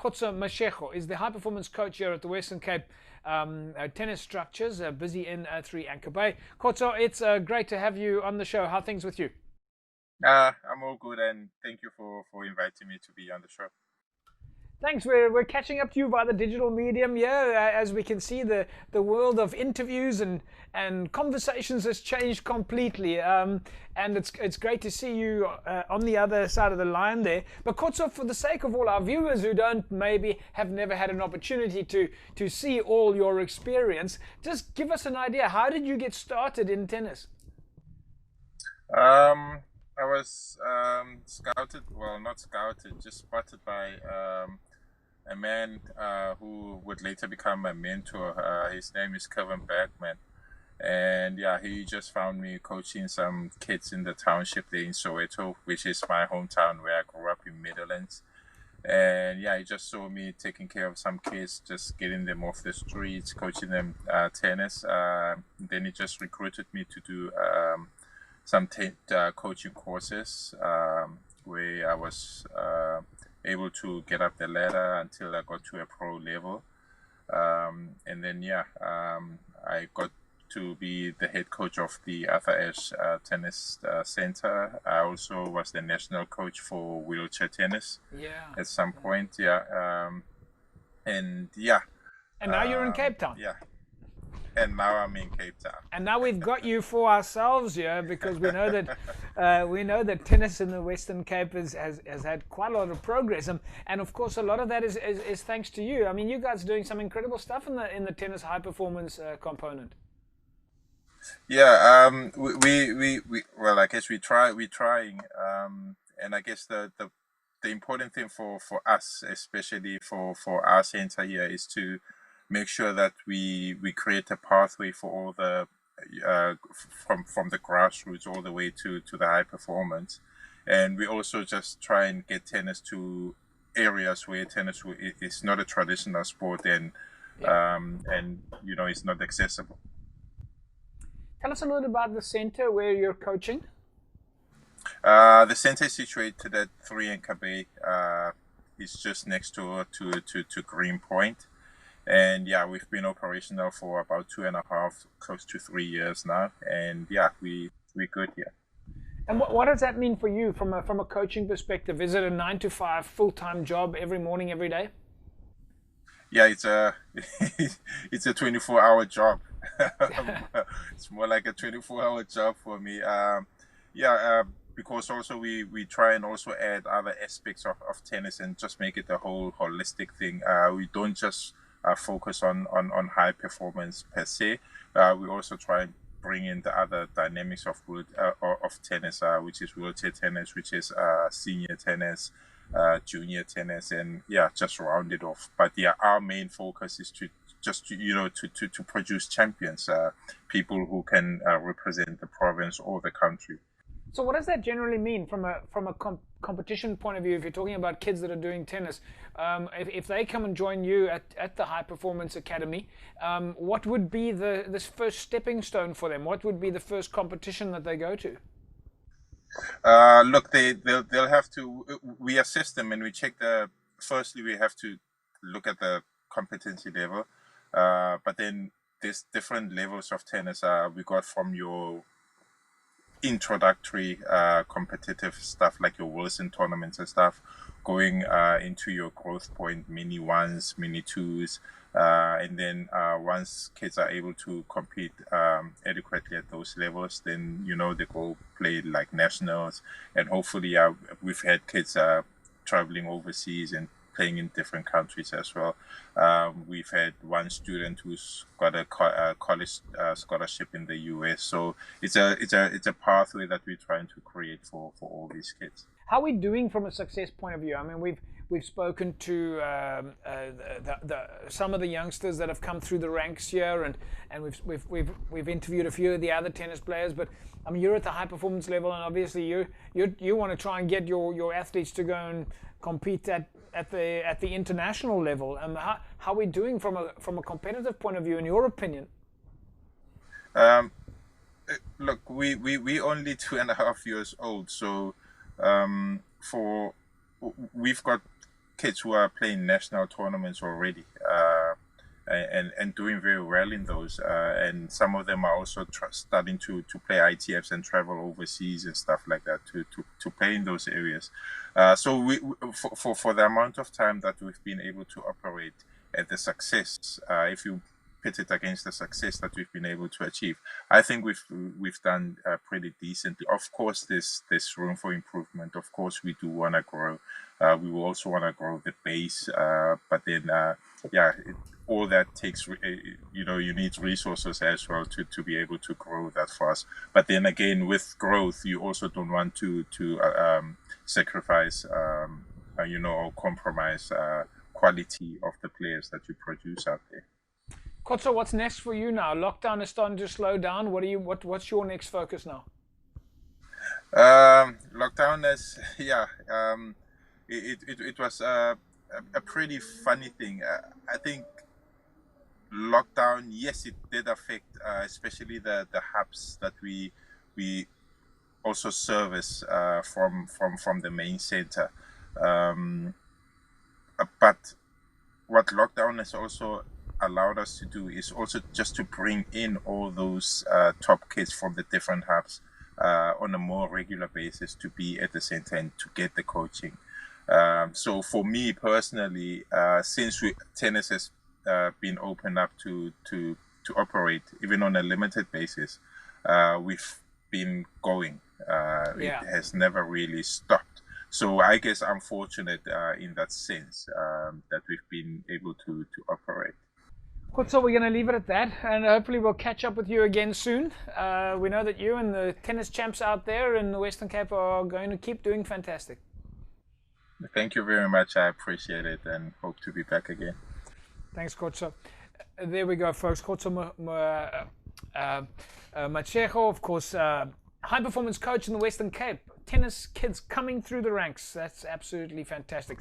Kgotso Matshego is the high-performance coach here at the Western Cape Tennis Structures, busy in 3 Anchor Bay. Kgotso, it's great to have you on the show. How are things with you? I'm all good, and thank you for inviting me to be on the show. Thanks. We're catching up to you via the digital medium. Yeah, as we can see, the world of interviews and conversations has changed completely. And it's great to see you on the other side of the line there. But Kgotso, for the sake of all our viewers who don't maybe have never had an opportunity to see all your experience, just give us an idea. How did you get started in tennis? I was scouted, well, not scouted, just spotted by a man who would later become my mentor. His name is Kevin Bergman. And yeah, he just found me coaching some kids in the township there in Soweto, which is my hometown where I grew up in Midlands. And yeah, he just saw me taking care of some kids, just getting them off the streets, coaching them tennis. Then he just recruited me to do some coaching courses where I was able to get up the ladder until I got to a pro level. And then, yeah, I got to be the head coach of the Arthur Ashe Tennis Center. I also was the national coach for wheelchair tennis Yeah. at some point. Yeah. And yeah. And now you're in Cape Town. Yeah. And now I'm in Cape Town. And now we've got you for ourselves here because we know that tennis in the Western Cape has had quite a lot of progress, and of course a lot of that is thanks to you. I mean, you guys are doing some incredible stuff in the tennis high performance component. Yeah, we well, I guess we're trying, and I guess the important thing for us, especially for our center here, is to make sure that we create a pathway for all the from the grassroots all the way to the high performance, and we also just try and get tennis to areas where tennis is not a traditional sport, and it's not accessible. Tell us a little about the center where you're coaching. The center is situated at 3 Anchor Bay. It's just next door to Greenpoint. And yeah, we've been operational for about 2.5, close to 3 years now. And yeah, we're good here. And what does that mean for you from a coaching perspective? Is it a 9 to 5 full-time job every morning, every day? Yeah, it's a it's a 24-hour job. It's more like a 24-hour job for me. Yeah, because also we try and also add other aspects of tennis and just make it a whole holistic thing. We don't just focus on high performance per se. We also try and bring in the other dynamics of tennis, which is wheelchair tennis, which is senior tennis, junior tennis, and yeah, just round it off. But yeah, our main focus is to just to produce champions, people who can represent the province or the country. So what does that generally mean from a competition point of view? If you're talking about kids that are doing tennis, if they come and join you at the High Performance Academy, what would be this first stepping stone for them? What would be the first competition that they go to? Look, they'll have to. We assess them and we check the. Firstly, we have to look at the competency level, but then there's different levels of tennis. We got from your introductory competitive stuff like your Wilson tournaments and stuff, going into your growth point mini ones, mini twos, and then once kids are able to compete adequately at those levels, then they go play like nationals, and hopefully we've had kids traveling overseas and playing in different countries as well. We've had one student who's got a college scholarship in the US. So it's a pathway that we're trying to create for all these kids. How are we doing from a success point of view? I mean, we've spoken to some of the youngsters that have come through the ranks here, and we've interviewed a few of the other tennis players. But I mean, you're at the high performance level, and obviously you want to try and get your athletes to go and compete at the international level. How are we doing from a competitive point of view, in your opinion? Look, we only 2.5 years old, so for we've got kids who are playing national tournaments already, and doing very well in those. And some of them are also starting to play ITFs and travel overseas and stuff like that to play in those areas. So for the amount of time that we've been able to operate at the success, if you pit it against the success that we've been able to achieve, I think we've done pretty decently. Of course, there's room for improvement. Of course, we do want to grow. We will also want to grow the base, but then all that takes, you need resources as well to be able to grow that fast. But then again, with growth, you also don't want to sacrifice, or compromise quality of the players that you produce out there. Kgotso, what's next for you now? Lockdown is starting to slow down. What's your next focus now? Lockdown is it was a pretty funny thing. I think lockdown, yes, it did affect especially the hubs that we also service from the main center. But what lockdown has also allowed us to do is also just to bring in all those top kids from the different hubs on a more regular basis to be at the center and to get the coaching. So for me personally, since tennis has been opened up to operate even on a limited basis, we've been going. It has never really stopped. So I guess I'm fortunate in that sense that we've been able to operate. Kgotso, we're going to leave it at that, and hopefully we'll catch up with you again soon. We know that you and the tennis champs out there in the Western Cape are going to keep doing fantastic. Thank you very much. I appreciate it and hope to be back again. Thanks, Kgotso. There we go, folks. Kgotso Matshego, of course, high performance coach in the Western Cape. Tennis kids coming through the ranks. That's absolutely fantastic.